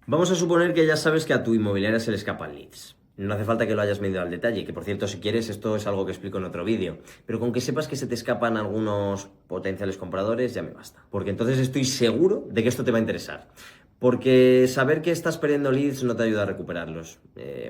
Vamos a suponer que ya sabes que a tu inmobiliaria se le escapan leads. No hace falta que lo hayas medido al detalle, que por cierto, si quieres, esto es algo que explico en otro vídeo. Pero con que sepas que se te escapan algunos potenciales compradores, ya me basta. Porque entonces estoy seguro de que esto te va a interesar. Porque saber que estás perdiendo leads no te ayuda a recuperarlos.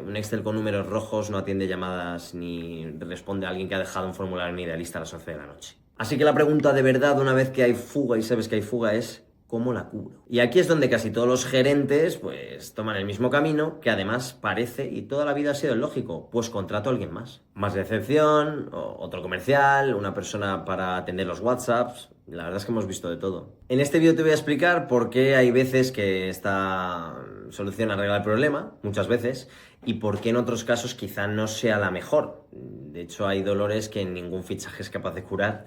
Un Excel con números rojos no atiende llamadas ni responde a alguien que ha dejado un formulario en Idealista a las 11 de la noche. Así que la pregunta de verdad, una vez que hay fuga y sabes que hay fuga, es ¿cómo la cubro? Y aquí es donde casi todos los gerentes pues toman el mismo camino, que además parece, y toda la vida ha sido el lógico, pues contrato a alguien más. Más recepción, otro comercial, una persona para atender los WhatsApps. La verdad es que hemos visto de todo. En este vídeo te voy a explicar por qué hay veces que esta solución arregla el problema, muchas veces, y por qué en otros casos quizá no sea la mejor. De hecho, hay dolores que ningún fichaje es capaz de curar.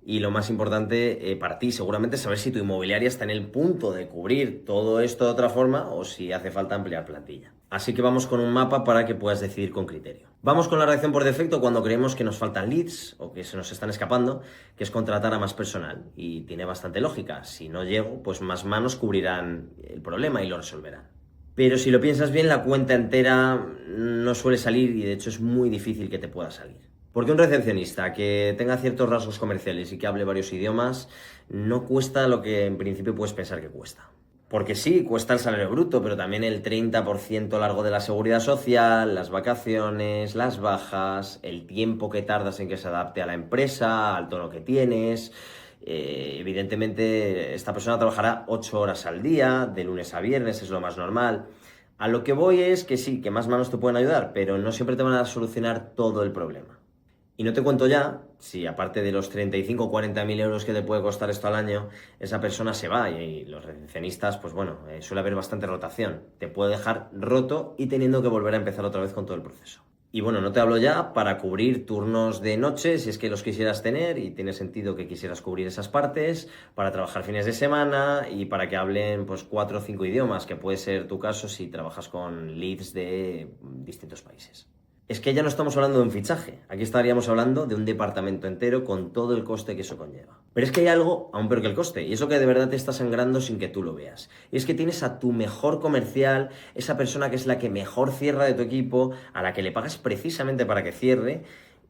Y lo más importante para ti seguramente es saber si tu inmobiliaria está en el punto de cubrir todo esto de otra forma o si hace falta ampliar plantilla. Así que vamos con un mapa para que puedas decidir con criterio. Vamos con la reacción por defecto cuando creemos que nos faltan leads o que se nos están escapando, que es contratar a más personal. Y tiene bastante lógica. Si no llego, pues más manos cubrirán el problema y lo resolverán. Pero si lo piensas bien, la cuenta entera no suele salir y de hecho es muy difícil que te pueda salir. Porque un recepcionista que tenga ciertos rasgos comerciales y que hable varios idiomas no cuesta lo que en principio puedes pensar que cuesta. Porque sí, cuesta el salario bruto, pero también el 30% largo de la seguridad social, las vacaciones, las bajas, el tiempo que tardas en que se adapte a la empresa, al tono que tienes. Evidentemente, esta persona trabajará 8 horas al día, de lunes a viernes, es lo más normal. A lo que voy es que sí, que más manos te pueden ayudar, pero no siempre te van a solucionar todo el problema. Y no te cuento ya, si aparte de los 35 o 40 mil euros que te puede costar esto al año, esa persona se va y los recepcionistas, pues bueno, suele haber bastante rotación. Te puede dejar roto y teniendo que volver a empezar otra vez con todo el proceso. Y bueno, no te hablo ya para cubrir turnos de noche, si es que los quisieras tener y tiene sentido que quisieras cubrir esas partes, para trabajar fines de semana y para que hablen pues 4 o 5 idiomas, que puede ser tu caso si trabajas con leads de distintos países. Es que ya no estamos hablando de un fichaje, aquí estaríamos hablando de un departamento entero con todo el coste que eso conlleva. Pero es que hay algo aún peor que el coste, y eso que de verdad te está sangrando sin que tú lo veas. Y es que tienes a tu mejor comercial, esa persona que es la que mejor cierra de tu equipo, a la que le pagas precisamente para que cierre,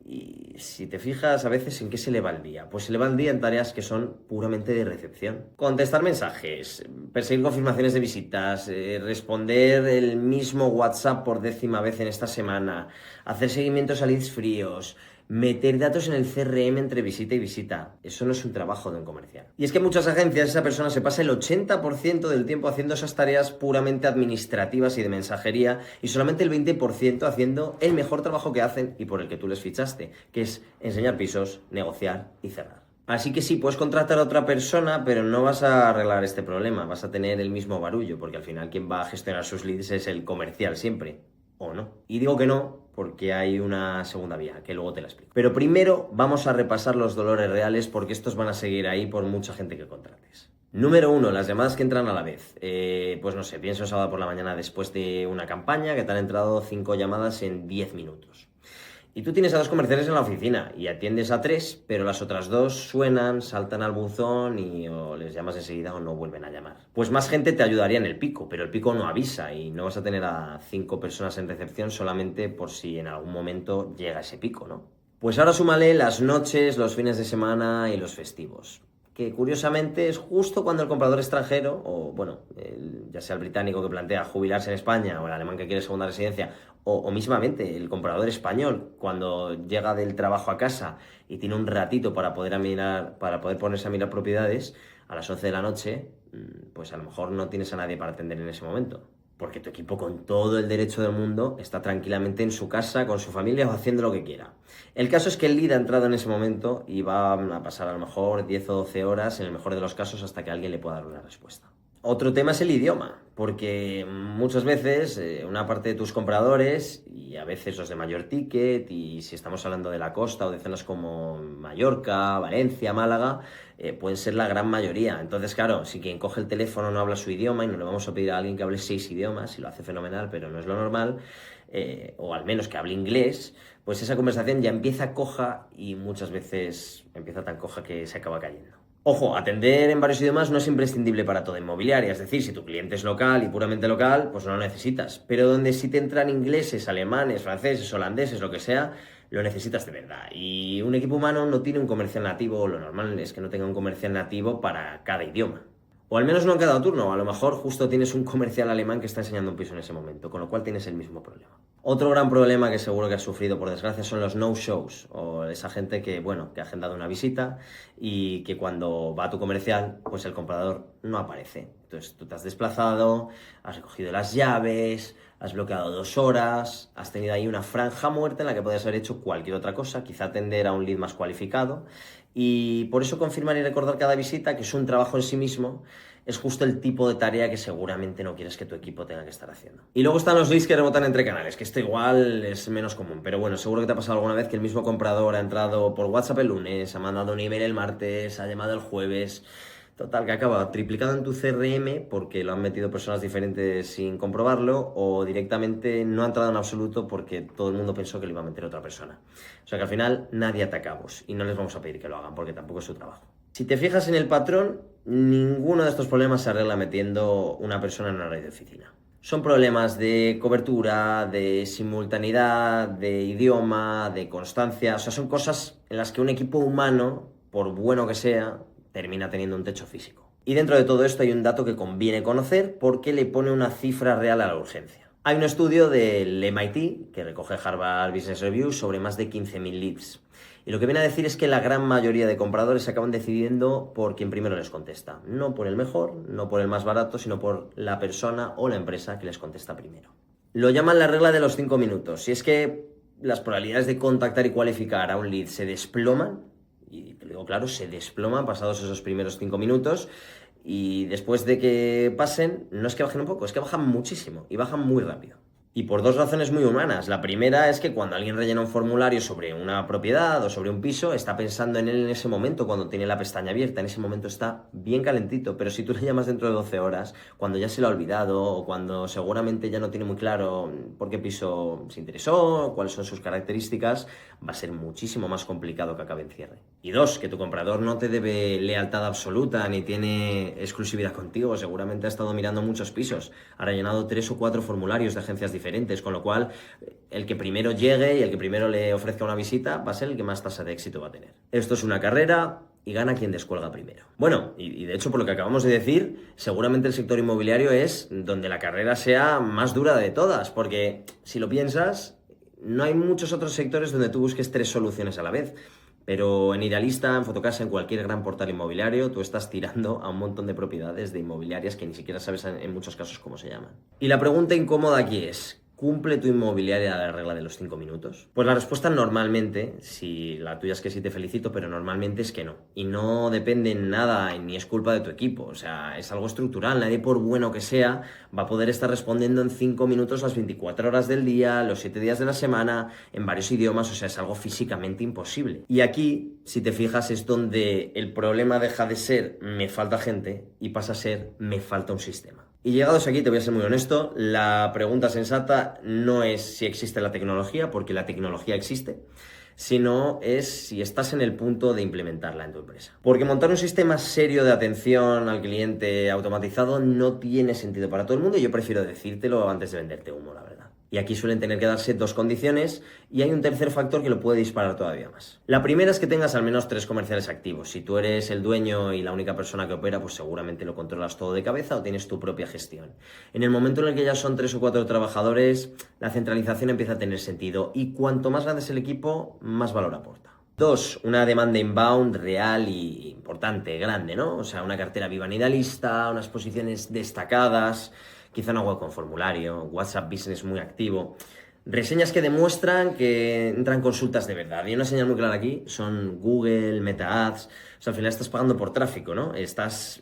y si te fijas a veces en qué se le va el día, pues se le va el día en tareas que son puramente de recepción. Contestar mensajes, perseguir confirmaciones de visitas, responder el mismo WhatsApp por 10ª vez en esta semana, hacer seguimientos a leads fríos, meter datos en el CRM entre visita y visita. Eso no es un trabajo de un comercial. Y es que en muchas agencias esa persona se pasa el 80% del tiempo haciendo esas tareas puramente administrativas y de mensajería y solamente el 20% haciendo el mejor trabajo que hacen y por el que tú les fichaste, que es enseñar pisos, negociar y cerrar. Así que sí, puedes contratar a otra persona, pero no vas a arreglar este problema, vas a tener el mismo barullo, porque al final quien va a gestionar sus leads es el comercial siempre. ¿O no? Y digo que no porque hay una segunda vía, que luego te la explico. Pero primero vamos a repasar los dolores reales porque estos van a seguir ahí por mucha gente que contrates. Número 1, las llamadas que entran a la vez. Pues no sé, pienso sábado por la mañana después de una campaña que te han entrado 5 llamadas en 10 minutos. Y tú tienes a 2 comerciales en la oficina y atiendes a 3, pero las otras 2 suenan, saltan al buzón y o les llamas enseguida o no vuelven a llamar. Pues más gente te ayudaría en el pico, pero el pico no avisa y no vas a tener a 5 personas en recepción solamente por si en algún momento llega ese pico, ¿no? Pues ahora súmale las noches, los fines de semana y los festivos, que curiosamente es justo cuando el comprador extranjero, o bueno, ya sea el británico que plantea jubilarse en España, o el alemán que quiere segunda residencia, o mismamente el comprador español, cuando llega del trabajo a casa y tiene un ratito para poder ponerse a mirar propiedades, a las 11 de la noche, pues a lo mejor no tienes a nadie para atender en ese momento. Porque tu equipo con todo el derecho del mundo está tranquilamente en su casa, con su familia o haciendo lo que quiera. El caso es que el lead ha entrado en ese momento y va a pasar a lo mejor 10 o 12 horas, en el mejor de los casos, hasta que alguien le pueda dar una respuesta. Otro tema es el idioma, porque muchas veces una parte de tus compradores, y a veces los de mayor ticket, y si estamos hablando de la costa o de zonas como Mallorca, Valencia, Málaga, pueden ser la gran mayoría. Entonces, claro, si quien coge el teléfono no habla su idioma y no le vamos a pedir a alguien que hable 6 idiomas, y lo hace fenomenal, pero no es lo normal, o al menos que hable inglés, pues esa conversación ya empieza coja y muchas veces empieza tan coja que se acaba cayendo. Ojo, atender en varios idiomas no es imprescindible para toda inmobiliaria, es decir, si tu cliente es local y puramente local, pues no lo necesitas. Pero donde sí te entran ingleses, alemanes, franceses, holandeses, lo que sea, lo necesitas de verdad. Y un equipo humano no tiene un comercial nativo, lo normal es que no tenga un comercial nativo para cada idioma. O al menos no en cada turno, a lo mejor justo tienes un comercial alemán que está enseñando un piso en ese momento, con lo cual tienes el mismo problema. Otro gran problema que seguro que has sufrido por desgracia son los no-shows, o esa gente que, bueno, que ha agendado una visita y que cuando va a tu comercial, pues el comprador no aparece. Entonces tú te has desplazado, has recogido las llaves, has bloqueado 2 horas, has tenido ahí una franja muerta en la que podías haber hecho cualquier otra cosa, quizá atender a un lead más cualificado. Y por eso confirmar y recordar cada visita, que es un trabajo en sí mismo, es justo el tipo de tarea que seguramente no quieres que tu equipo tenga que estar haciendo. Y luego están los leads que rebotan entre canales, que esto igual es menos común, pero bueno, seguro que te ha pasado alguna vez que el mismo comprador ha entrado por WhatsApp el lunes, ha mandado un email el martes, ha llamado el jueves. Total, que acaba triplicado en tu CRM porque lo han metido personas diferentes sin comprobarlo, o directamente no ha entrado en absoluto porque todo el mundo pensó que lo iba a meter otra persona. O sea que al final nadie ata cabos y no les vamos a pedir que lo hagan porque tampoco es su trabajo. Si te fijas en el patrón, ninguno de estos problemas se arregla metiendo una persona en una red de oficina. Son problemas de cobertura, de simultaneidad, de idioma, de constancia. O sea, son cosas en las que un equipo humano, por bueno que sea, termina teniendo un techo físico. Y dentro de todo esto hay un dato que conviene conocer porque le pone una cifra real a la urgencia. Hay un estudio del MIT que recoge Harvard Business Review sobre más de 15.000 leads. Y lo que viene a decir es que la gran mayoría de compradores acaban decidiendo por quien primero les contesta. No por el mejor, no por el más barato, sino por la persona o la empresa que les contesta primero. Lo llaman la regla de los 5 minutos. Si es que las probabilidades de contactar y cualificar a un lead se desploman, y te lo digo claro, se desploman pasados esos primeros 5 minutos, y después de que pasen, no es que bajen un poco, es que bajan muchísimo y bajan muy rápido. Y por 2 razones muy humanas. La primera es que cuando alguien rellena un formulario sobre una propiedad o sobre un piso, está pensando en él en ese momento, cuando tiene la pestaña abierta, en ese momento está bien calentito. Pero si tú le llamas dentro de 12 horas, cuando ya se lo ha olvidado o cuando seguramente ya no tiene muy claro por qué piso se interesó, cuáles son sus características, va a ser muchísimo más complicado que acabe en cierre. Y 2, que tu comprador no te debe lealtad absoluta ni tiene exclusividad contigo. Seguramente ha estado mirando muchos pisos, ha rellenado 3 o 4 formularios de agencias diferentes, con lo cual el que primero llegue y el que primero le ofrezca una visita va a ser el que más tasa de éxito va a tener. Esto es una carrera y gana quien descuelga primero. Bueno, y de hecho por lo que acabamos de decir, seguramente el sector inmobiliario es donde la carrera sea más dura de todas, porque si lo piensas, no hay muchos otros sectores donde tú busques 3 soluciones a la vez. Pero en Idealista, en Fotocasa, en cualquier gran portal inmobiliario, tú estás tirando a un montón de propiedades de inmobiliarias que ni siquiera sabes en muchos casos cómo se llaman. Y la pregunta incómoda aquí es: ¿cumple tu inmobiliaria la regla de los 5 minutos? Pues la respuesta normalmente, si la tuya es que sí, te felicito, pero normalmente es que no. Y no depende en nada, ni es culpa de tu equipo. O sea, es algo estructural. Nadie, por bueno que sea, va a poder estar respondiendo en 5 minutos las 24 horas del día, los 7 días de la semana, en varios idiomas. O sea, es algo físicamente imposible. Y aquí, si te fijas, es donde el problema deja de ser me falta gente y pasa a ser me falta un sistema. Y llegados aquí, te voy a ser muy honesto, la pregunta sensata no es si existe la tecnología, porque la tecnología existe, sino es si estás en el punto de implementarla en tu empresa. Porque montar un sistema serio de atención al cliente automatizado no tiene sentido para todo el mundo, y yo prefiero decírtelo antes de venderte humo, la verdad. Y aquí suelen tener que darse 2 condiciones, y hay un tercer factor que lo puede disparar todavía más. La primera es que tengas al menos 3 comerciales activos. Si tú eres el dueño y la única persona que opera, pues seguramente lo controlas todo de cabeza o tienes tu propia gestión. En el momento en el que ya son 3 o 4 trabajadores, la centralización empieza a tener sentido, y cuanto más grande es el equipo, más valor aporta. 2, una demanda inbound real y importante, grande, ¿no? O sea, una cartera viva en Idealista, unas posiciones destacadas, quizá una web con formulario, WhatsApp Business muy activo, reseñas que demuestran que entran consultas de verdad. Y una señal muy clara aquí son Google, Meta Ads. O sea, al final estás pagando por tráfico, ¿no? Estás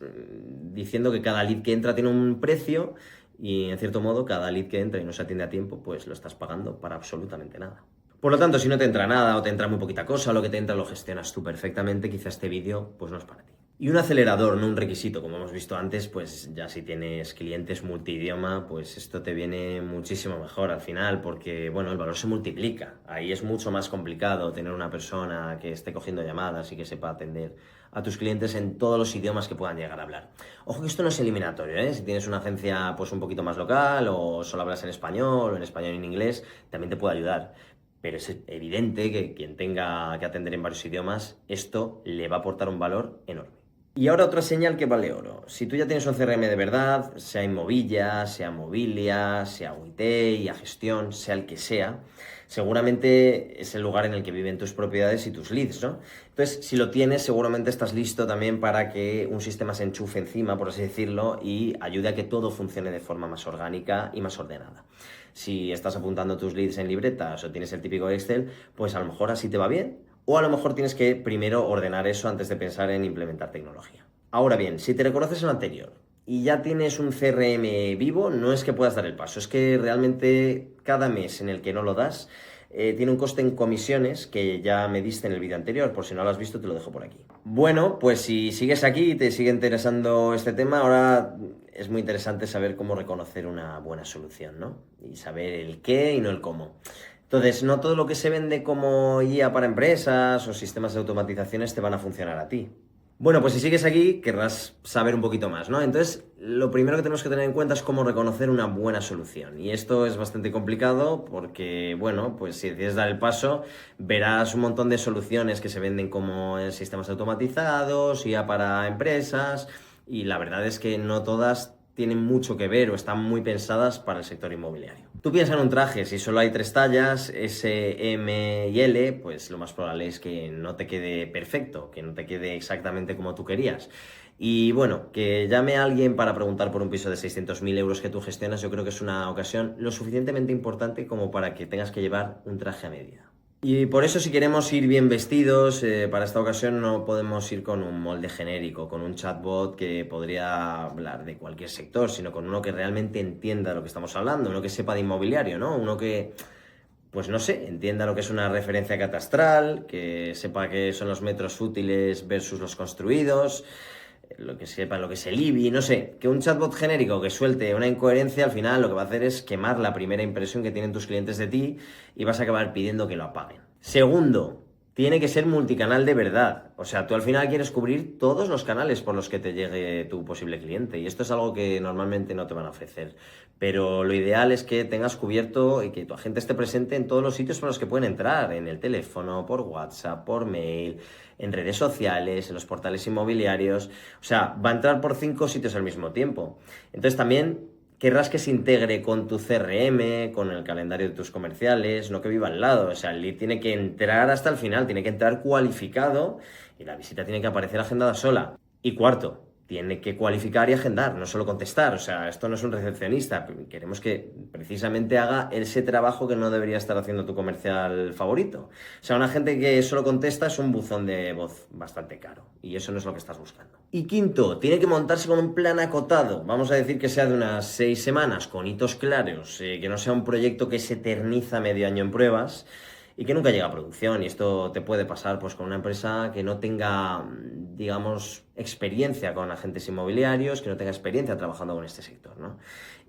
diciendo que cada lead que entra tiene un precio, y en cierto modo cada lead que entra y no se atiende a tiempo, pues lo estás pagando para absolutamente nada. Por lo tanto, si no te entra nada o te entra muy poquita cosa, o lo que te entra lo gestionas tú perfectamente, quizá este vídeo pues no es para ti. Y un acelerador, no un requisito, como hemos visto antes, pues ya si tienes clientes multidioma, pues esto te viene muchísimo mejor al final, porque bueno, el valor se multiplica. Ahí es mucho más complicado tener una persona que esté cogiendo llamadas y que sepa atender a tus clientes en todos los idiomas que puedan llegar a hablar. Ojo que esto no es eliminatorio, ¿eh? Si tienes una agencia pues un poquito más local o solo hablas en español o en español y en inglés, también te puede ayudar. Pero es evidente que quien tenga que atender en varios idiomas, esto le va a aportar un valor enorme. Y ahora otra señal que vale oro. Si tú ya tienes un CRM de verdad, sea Inmovilla, sea Mobilia, sea Uitay, a gestión, sea el que sea, seguramente es el lugar en el que viven tus propiedades y tus leads, ¿no? Entonces, si lo tienes, seguramente estás listo también para que un sistema se enchufe encima, por así decirlo, y ayude a que todo funcione de forma más orgánica y más ordenada. Si estás apuntando tus leads en libretas o tienes el típico Excel, pues a lo mejor así te va bien. O a lo mejor tienes que primero ordenar eso antes de pensar en implementar tecnología. Ahora bien, si te reconoces en lo anterior y ya tienes un CRM vivo, no es que puedas dar el paso, es que realmente cada mes en el que no lo das, tiene un coste en comisiones que ya me diste en el vídeo anterior, por si no lo has visto te lo dejo por aquí. Bueno, pues si sigues aquí y te sigue interesando este tema, ahora es muy interesante saber cómo reconocer una buena solución, ¿no? Y saber el qué y no el cómo. Entonces, no todo lo que se vende como guía para empresas o sistemas de automatizaciones te van a funcionar a ti. Bueno, pues si sigues aquí, querrás saber un poquito más, ¿no? Entonces, lo primero que tenemos que tener en cuenta es cómo reconocer una buena solución. Y esto es bastante complicado porque, bueno, pues si decides dar el paso, verás un montón de soluciones que se venden como sistemas automatizados, guía para empresas, y la verdad es que no todas tienen mucho que ver o están muy pensadas para el sector inmobiliario. Tú piensas en un traje, si solo hay 3 tallas, S, M y L, pues lo más probable es que no te quede perfecto, que no te quede exactamente como tú querías. Y bueno, que llame a alguien para preguntar por un piso de 600.000 euros que tú gestionas, yo creo que es una ocasión lo suficientemente importante como para que tengas que llevar un traje a medida. Y por eso si queremos ir bien vestidos, para esta ocasión no podemos ir con un molde genérico, con un chatbot que podría hablar de cualquier sector, sino con uno que realmente entienda lo que estamos hablando, uno que sepa de inmobiliario, ¿no? Uno que, pues no sé, entienda lo que es una referencia catastral, que sepa qué son los metros útiles versus los construidos, lo que sepa lo que es el IBI, no sé, que un chatbot genérico que suelte una incoherencia al final lo que va a hacer es quemar la primera impresión que tienen tus clientes de ti y vas a acabar pidiendo que lo apaguen. Segundo, tiene que ser multicanal de verdad. O sea, tú al final quieres cubrir todos los canales por los que te llegue tu posible cliente y esto es algo que normalmente no te van a ofrecer. Pero lo ideal es que tengas cubierto y que tu agente esté presente en todos los sitios por los que pueden entrar, en el teléfono, por WhatsApp, por mail, en redes sociales, en los portales inmobiliarios. O sea, va a entrar por 5 sitios al mismo tiempo. Entonces también querrás que se integre con tu CRM, con el calendario de tus comerciales, no que viva al lado. O sea, el lead tiene que entrar hasta el final, tiene que entrar cualificado y la visita tiene que aparecer agendada sola. Y cuarto, tiene que cualificar y agendar, no solo contestar. O sea, esto no es un recepcionista. Queremos que precisamente haga ese trabajo que no debería estar haciendo tu comercial favorito. O sea, una gente que solo contesta es un buzón de voz bastante caro. Y eso no es lo que estás buscando. Y quinto, tiene que montarse con un plan acotado. Vamos a decir que sea de unas 6 semanas, con hitos claros, que no sea un proyecto que se eterniza medio año en pruebas y que nunca llega a producción. Y esto te puede pasar pues con una empresa que no tenga, digamos, experiencia con agentes inmobiliarios, que no tenga experiencia trabajando con este sector, ¿no?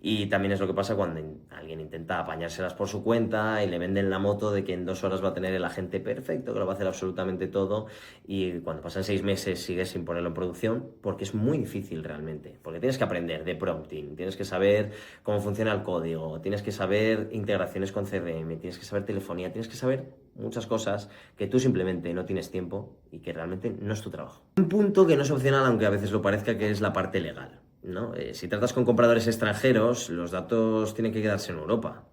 Y también es lo que pasa cuando alguien intenta apañárselas por su cuenta y le venden la moto de que en 2 horas va a tener el agente perfecto, que lo va a hacer absolutamente todo, y cuando pasan 6 meses sigues sin ponerlo en producción, porque es muy difícil realmente, porque tienes que aprender de prompting, tienes que saber cómo funciona el código, tienes que saber integraciones con CRM, tienes que saber telefonía, tienes que saber muchas cosas que tú simplemente no tienes tiempo y que realmente no es tu trabajo. Un punto que no es opcional, aunque a veces lo parezca, que es la parte legal, ¿no? Si tratas con compradores extranjeros, los datos tienen que quedarse en Europa.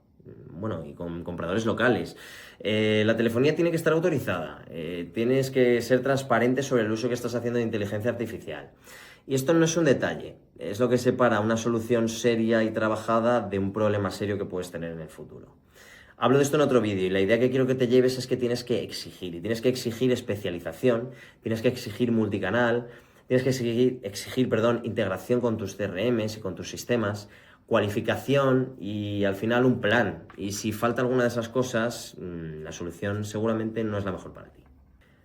Bueno, y con compradores locales. La telefonía tiene que estar autorizada. Tienes que ser transparente sobre el uso que estás haciendo de inteligencia artificial. Y esto no es un detalle, es lo que separa una solución seria y trabajada de un problema serio que puedes tener en el futuro. Hablo de esto en otro vídeo y la idea que quiero que te lleves es que tienes que exigir, y tienes que exigir especialización, tienes que exigir multicanal, tienes que exigir, integración con tus CRMs y con tus sistemas, cualificación y al final un plan. Y si falta alguna de esas cosas, la solución seguramente no es la mejor para ti.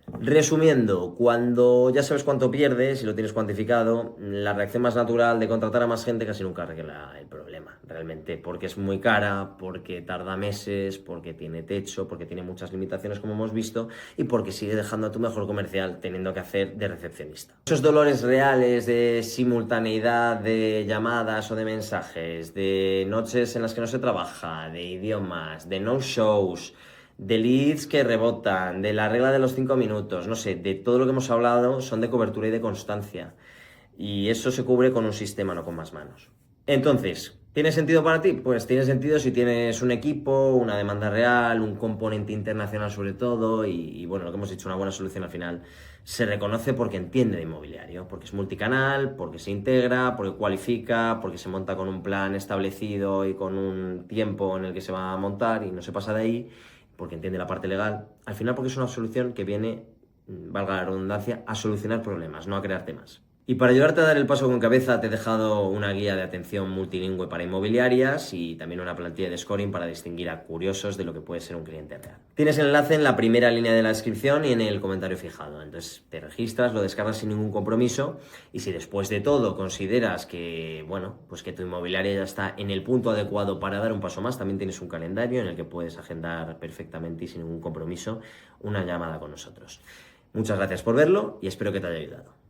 Resumiendo, cuando ya sabes cuánto pierdes y lo tienes cuantificado, la reacción más natural de contratar a más gente casi nunca arregla el problema, realmente, porque es muy cara, porque tarda meses, porque tiene techo, porque tiene muchas limitaciones como hemos visto y porque sigue dejando a tu mejor comercial teniendo que hacer de recepcionista. Esos dolores reales de simultaneidad de llamadas o de mensajes, de noches en las que no se trabaja, de idiomas, de no-shows, de leads que rebotan, de la regla de los 5 minutos, no sé, de todo lo que hemos hablado son de cobertura y de constancia. Y eso se cubre con un sistema, no con más manos. Entonces, ¿tiene sentido para ti? Pues tiene sentido si tienes un equipo, una demanda real, un componente internacional sobre todo y bueno, lo que hemos dicho, una buena solución al final se reconoce porque entiende de inmobiliario, porque es multicanal, porque se integra, porque cualifica, porque se monta con un plan establecido y con un tiempo en el que se va a montar y no se pasa de ahí, porque entiende la parte legal, al final porque es una solución que viene, valga la redundancia, a solucionar problemas, no a crear temas. Y para ayudarte a dar el paso con cabeza te he dejado una guía de atención multilingüe para inmobiliarias y también una plantilla de scoring para distinguir a curiosos de lo que puede ser un cliente real. Tienes el enlace en la primera línea de la descripción y en el comentario fijado. Entonces te registras, lo descargas sin ningún compromiso y si después de todo consideras que, bueno, pues que tu inmobiliaria ya está en el punto adecuado para dar un paso más, también tienes un calendario en el que puedes agendar perfectamente y sin ningún compromiso una llamada con nosotros. Muchas gracias por verlo y espero que te haya ayudado.